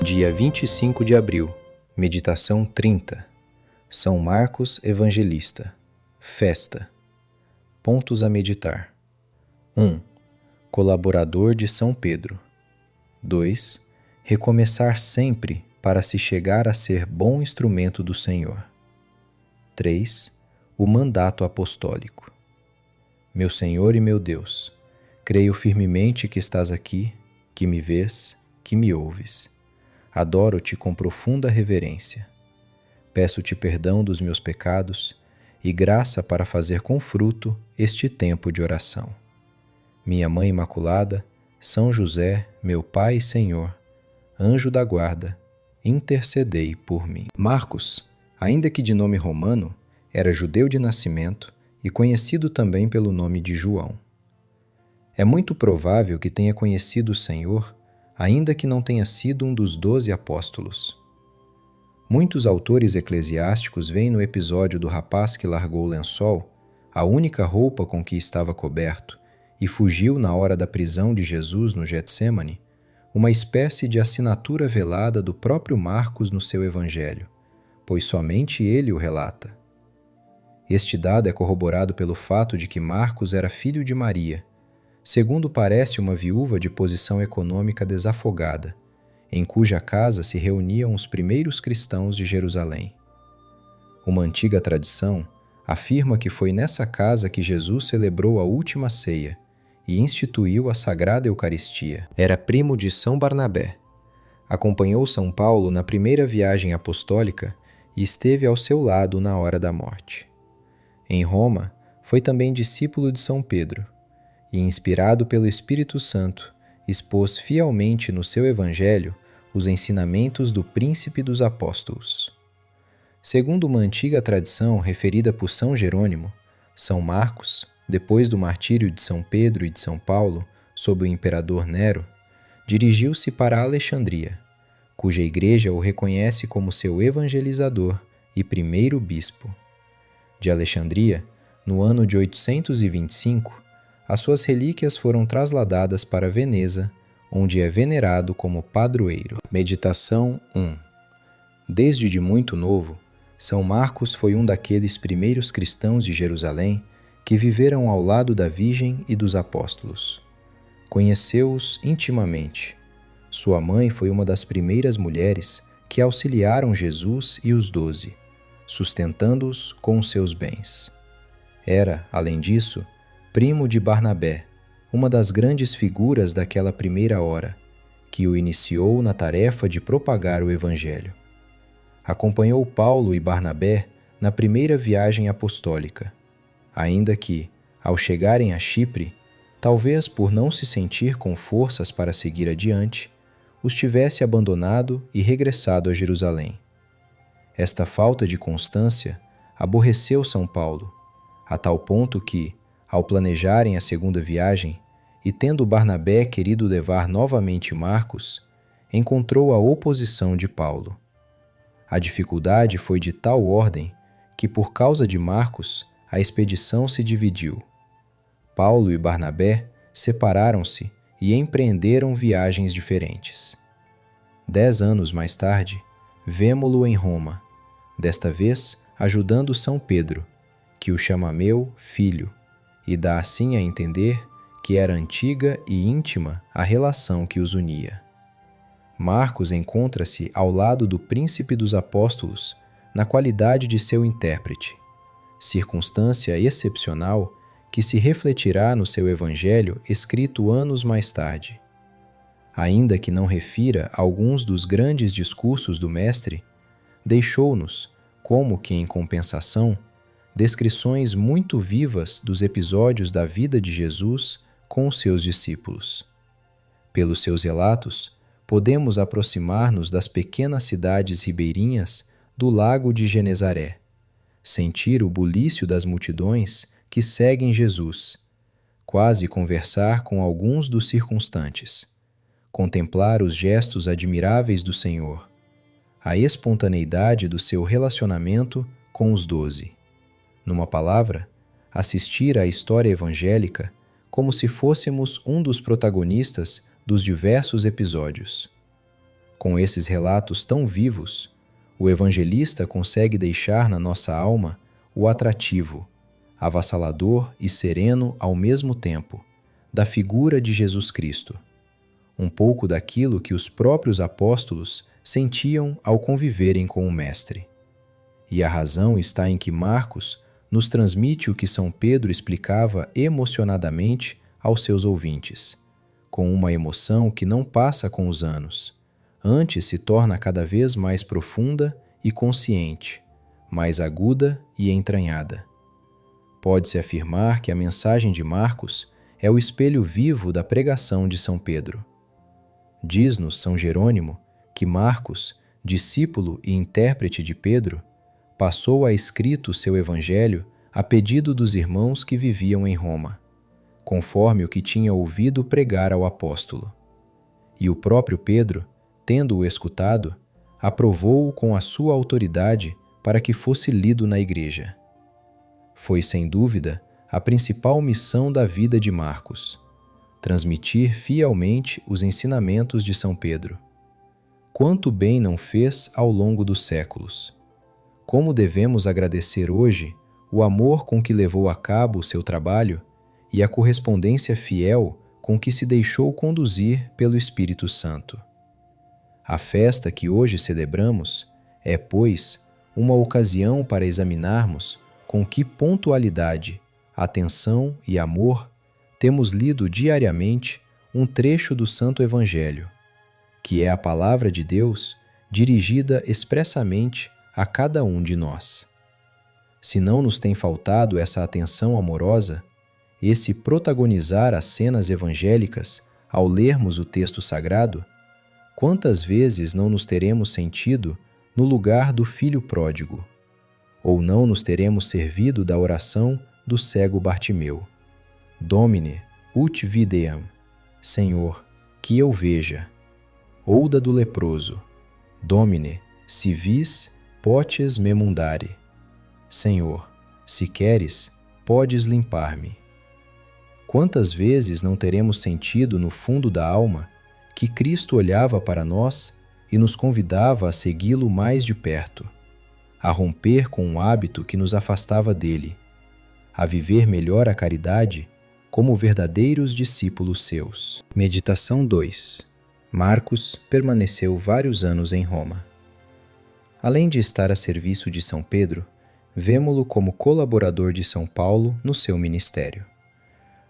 Dia 25 de abril, meditação 30. São Marcos Evangelista. Festa. Pontos a meditar. 1. Colaborador de São Pedro. 2. Recomeçar sempre para se chegar a ser bom instrumento do Senhor. 3. O mandato apostólico. Meu Senhor e meu Deus, creio firmemente que estás aqui, que me vês, que me ouves. Adoro-te com profunda reverência. Peço-te perdão dos meus pecados e graça para fazer com fruto este tempo de oração. Minha Mãe Imaculada, São José, meu Pai e Senhor, anjo da guarda, intercedei por mim. Marcos, ainda que de nome romano, era judeu de nascimento e conhecido também pelo nome de João. É muito provável que tenha conhecido o Senhor, ainda que não tenha sido um dos 12 apóstolos. Muitos autores eclesiásticos veem no episódio do rapaz que largou o lençol, a única roupa com que estava coberto, e fugiu na hora da prisão de Jesus no Getsêmani, uma espécie de assinatura velada do próprio Marcos no seu evangelho, pois somente ele o relata. Este dado é corroborado pelo fato de que Marcos era filho de Maria, segundo parece uma viúva de posição econômica desafogada, em cuja casa se reuniam os primeiros cristãos de Jerusalém. Uma antiga tradição afirma que foi nessa casa que Jesus celebrou a última ceia e instituiu a Sagrada Eucaristia. Era primo de São Barnabé. Acompanhou São Paulo na primeira viagem apostólica e esteve ao seu lado na hora da morte. Em Roma, foi também discípulo de São Pedro e, inspirado pelo Espírito Santo, expôs fielmente no seu Evangelho os ensinamentos do Príncipe dos Apóstolos. Segundo uma antiga tradição referida por São Jerônimo, São Marcos, depois do martírio de São Pedro e de São Paulo sob o imperador Nero, dirigiu-se para Alexandria, cuja igreja o reconhece como seu evangelizador e primeiro bispo. De Alexandria, no ano de 825, as suas relíquias foram trasladadas para Veneza, onde é venerado como padroeiro. Meditação 1. Desde de muito novo, São Marcos foi um daqueles primeiros cristãos de Jerusalém que viveram ao lado da Virgem e dos apóstolos. Conheceu-os intimamente. Sua mãe foi uma das primeiras mulheres que auxiliaram Jesus e os 12, sustentando-os com os seus bens. Era, além disso, primo de Barnabé, uma das grandes figuras daquela primeira hora, que o iniciou na tarefa de propagar o Evangelho. Acompanhou Paulo e Barnabé na primeira viagem apostólica, ainda que, ao chegarem a Chipre, talvez por não se sentir com forças para seguir adiante, os tivesse abandonado e regressado a Jerusalém. Esta falta de constância aborreceu São Paulo, a tal ponto que, ao planejarem a segunda viagem, e tendo Barnabé querido levar novamente Marcos, encontrou a oposição de Paulo. A dificuldade foi de tal ordem que, por causa de Marcos, a expedição se dividiu. Paulo e Barnabé separaram-se e empreenderam viagens diferentes. 10 anos mais tarde, vemo-lo em Roma, desta vez ajudando São Pedro, que o chama meu filho, e dá assim a entender que era antiga e íntima a relação que os unia. Marcos encontra-se ao lado do Príncipe dos Apóstolos na qualidade de seu intérprete, circunstância excepcional que se refletirá no seu Evangelho escrito anos mais tarde. Ainda que não refira alguns dos grandes discursos do Mestre, deixou-nos, como que em compensação, descrições muito vivas dos episódios da vida de Jesus com os seus discípulos. Pelos seus relatos, podemos aproximar-nos das pequenas cidades ribeirinhas do lago de Genezaré, sentir o bulício das multidões que seguem Jesus, quase conversar com alguns dos circunstantes, contemplar os gestos admiráveis do Senhor, a espontaneidade do seu relacionamento com os 12. Numa palavra, assistir à história evangélica como se fôssemos um dos protagonistas dos diversos episódios. Com esses relatos tão vivos, o evangelista consegue deixar na nossa alma o atrativo, avassalador e sereno ao mesmo tempo, da figura de Jesus Cristo, um pouco daquilo que os próprios apóstolos sentiam ao conviverem com o Mestre. E a razão está em que Marcos nos transmite o que São Pedro explicava emocionadamente aos seus ouvintes, com uma emoção que não passa com os anos, antes se torna cada vez mais profunda e consciente, mais aguda e entranhada. Pode-se afirmar que a mensagem de Marcos é o espelho vivo da pregação de São Pedro. Diz-nos São Jerônimo que Marcos, discípulo e intérprete de Pedro, passou a escrito seu evangelho a pedido dos irmãos que viviam em Roma, conforme o que tinha ouvido pregar ao apóstolo. E o próprio Pedro, tendo-o escutado, aprovou-o com a sua autoridade para que fosse lido na igreja. Foi, sem dúvida, a principal missão da vida de Marcos, transmitir fielmente os ensinamentos de São Pedro. Quanto bem não fez ao longo dos séculos! Como devemos agradecer hoje o amor com que levou a cabo o seu trabalho e a correspondência fiel com que se deixou conduzir pelo Espírito Santo. A festa que hoje celebramos é, pois, uma ocasião para examinarmos com que pontualidade, atenção e amor temos lido diariamente um trecho do Santo Evangelho, que é a palavra de Deus dirigida expressamente a cada um de nós. Se não nos tem faltado essa atenção amorosa, esse protagonizar as cenas evangélicas ao lermos o texto sagrado, quantas vezes não nos teremos sentido no lugar do filho pródigo, ou não nos teremos servido da oração do cego Bartimeu: Domine, ut videam, Senhor, que eu veja, ou da do leproso: Domine, si vis, potes me mundare, Senhor, se queres, podes limpar-me. Quantas vezes não teremos sentido no fundo da alma que Cristo olhava para nós e nos convidava a segui-lo mais de perto, a romper com um hábito que nos afastava dele, a viver melhor a caridade como verdadeiros discípulos seus. Meditação 2. Marcos permaneceu vários anos em Roma. Além de estar a serviço de São Pedro, vemo-lo como colaborador de São Paulo no seu ministério.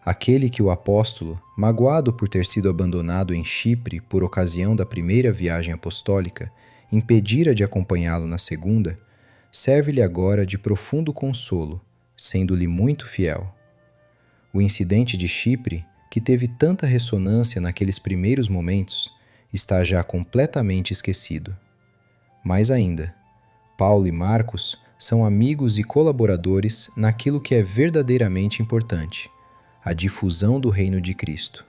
Aquele que o apóstolo, magoado por ter sido abandonado em Chipre por ocasião da primeira viagem apostólica, impedira de acompanhá-lo na segunda, serve-lhe agora de profundo consolo, sendo-lhe muito fiel. O incidente de Chipre, que teve tanta ressonância naqueles primeiros momentos, está já completamente esquecido. Mais ainda, Paulo e Marcos são amigos e colaboradores naquilo que é verdadeiramente importante: a difusão do reino de Cristo.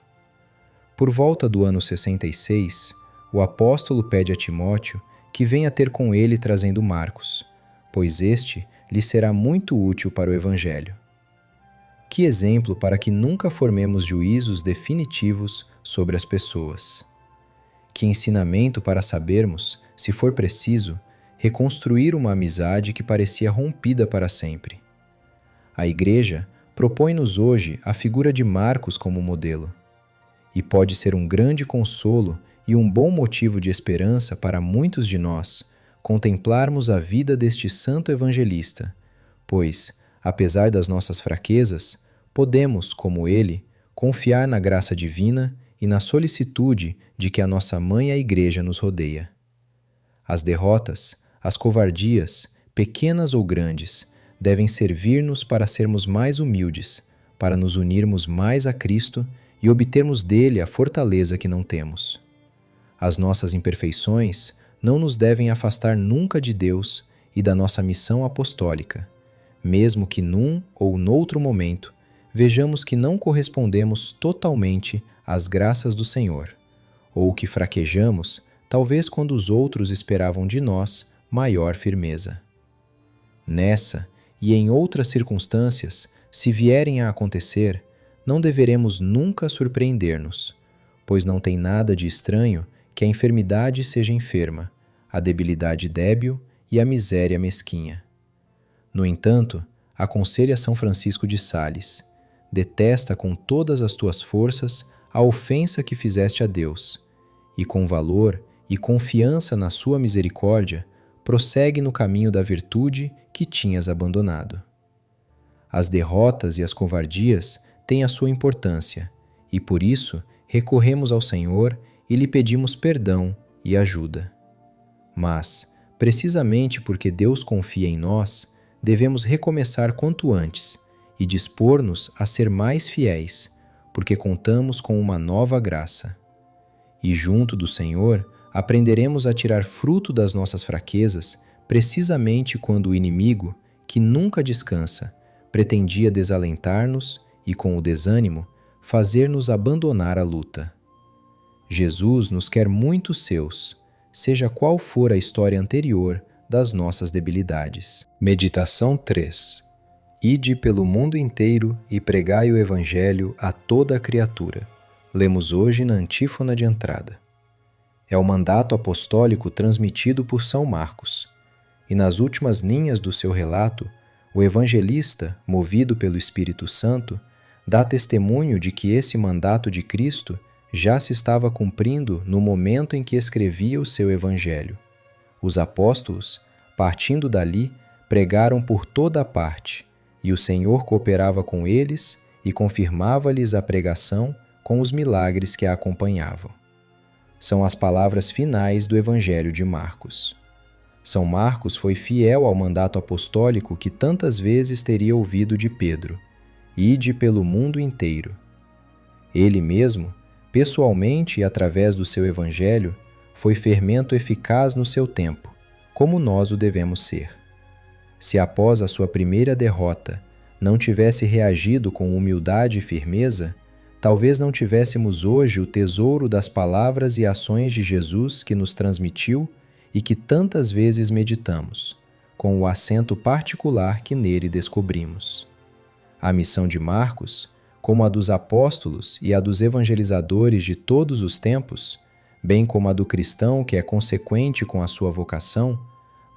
Por volta do ano 66, o apóstolo pede a Timóteo que venha ter com ele trazendo Marcos, pois este lhe será muito útil para o Evangelho. Que exemplo para que nunca formemos juízos definitivos sobre as pessoas. Que ensinamento para sabermos, se for preciso, reconstruir uma amizade que parecia rompida para sempre. A Igreja propõe-nos hoje a figura de Marcos como modelo, e pode ser um grande consolo e um bom motivo de esperança para muitos de nós contemplarmos a vida deste santo evangelista, pois, apesar das nossas fraquezas, podemos, como ele, confiar na graça divina e na solicitude de que a nossa Mãe a Igreja nos rodeia. As derrotas, as covardias, pequenas ou grandes, devem servir-nos para sermos mais humildes, para nos unirmos mais a Cristo e obtermos dele a fortaleza que não temos. As nossas imperfeições não nos devem afastar nunca de Deus e da nossa missão apostólica, mesmo que num ou noutro momento vejamos que não correspondemos totalmente às graças do Senhor, ou que fraquejamos, talvez quando os outros esperavam de nós maior firmeza. Nessa e em outras circunstâncias, se vierem a acontecer, não deveremos nunca surpreender-nos, pois não tem nada de estranho que a enfermidade seja enferma, a debilidade débil e a miséria mesquinha. No entanto, aconselha São Francisco de Sales: detesta com todas as tuas forças a ofensa que fizeste a Deus, e com valor e confiança na sua misericórdia, prossegue no caminho da virtude que tinhas abandonado. As derrotas e as covardias têm a sua importância, e por isso recorremos ao Senhor e lhe pedimos perdão e ajuda. Mas, precisamente porque Deus confia em nós, devemos recomeçar quanto antes e dispor-nos a ser mais fiéis, porque contamos com uma nova graça. E junto do Senhor, aprenderemos a tirar fruto das nossas fraquezas, precisamente quando o inimigo, que nunca descansa, pretendia desalentar-nos e, com o desânimo, fazer-nos abandonar a luta. Jesus nos quer muito seus, seja qual for a história anterior das nossas debilidades. Meditação 3. Ide pelo mundo inteiro e pregai o Evangelho a toda a criatura. Lemos hoje na antífona de entrada. É o mandato apostólico transmitido por São Marcos, e nas últimas linhas do seu relato, o evangelista, movido pelo Espírito Santo, dá testemunho de que esse mandato de Cristo já se estava cumprindo no momento em que escrevia o seu Evangelho. Os apóstolos, partindo dali, pregaram por toda a parte, e o Senhor cooperava com eles e confirmava-lhes a pregação com os milagres que a acompanhavam. São as palavras finais do Evangelho de Marcos. São Marcos foi fiel ao mandato apostólico que tantas vezes teria ouvido de Pedro: ide pelo mundo inteiro. Ele mesmo, pessoalmente e através do seu Evangelho, foi fermento eficaz no seu tempo, como nós o devemos ser. Se após a sua primeira derrota não tivesse reagido com humildade e firmeza, talvez não tivéssemos hoje o tesouro das palavras e ações de Jesus que nos transmitiu e que tantas vezes meditamos, com o acento particular que nele descobrimos. A missão de Marcos, como a dos apóstolos e a dos evangelizadores de todos os tempos, bem como a do cristão que é consequente com a sua vocação,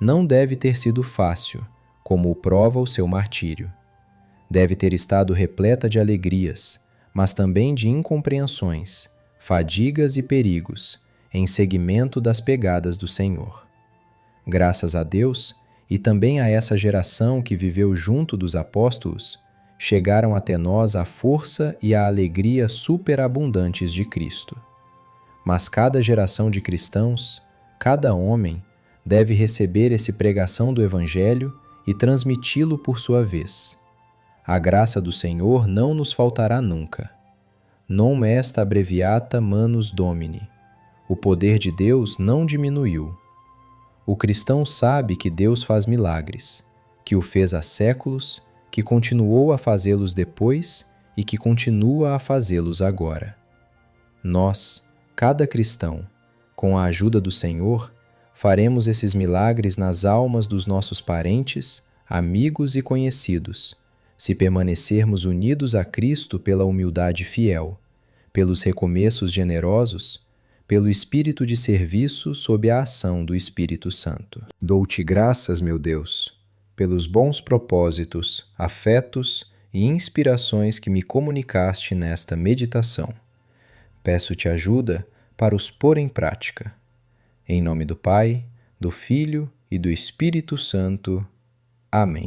não deve ter sido fácil, como o prova o seu martírio. Deve ter estado repleta de alegrias, mas também de incompreensões, fadigas e perigos, em seguimento das pegadas do Senhor. Graças a Deus, e também a essa geração que viveu junto dos apóstolos, chegaram até nós a força e a alegria superabundantes de Cristo. Mas cada geração de cristãos, cada homem, deve receber essa pregação do Evangelho e transmiti-lo por sua vez. A graça do Senhor não nos faltará nunca. Non est abreviata manus Domini. O poder de Deus não diminuiu. O cristão sabe que Deus faz milagres, que o fez há séculos, que continuou a fazê-los depois e que continua a fazê-los agora. Nós, cada cristão, com a ajuda do Senhor, faremos esses milagres nas almas dos nossos parentes, amigos e conhecidos, se permanecermos unidos a Cristo pela humildade fiel, pelos recomeços generosos, pelo espírito de serviço sob a ação do Espírito Santo. Dou-te graças, meu Deus, pelos bons propósitos, afetos e inspirações que me comunicaste nesta meditação. Peço-te ajuda para os pôr em prática. Em nome do Pai, do Filho e do Espírito Santo. Amém.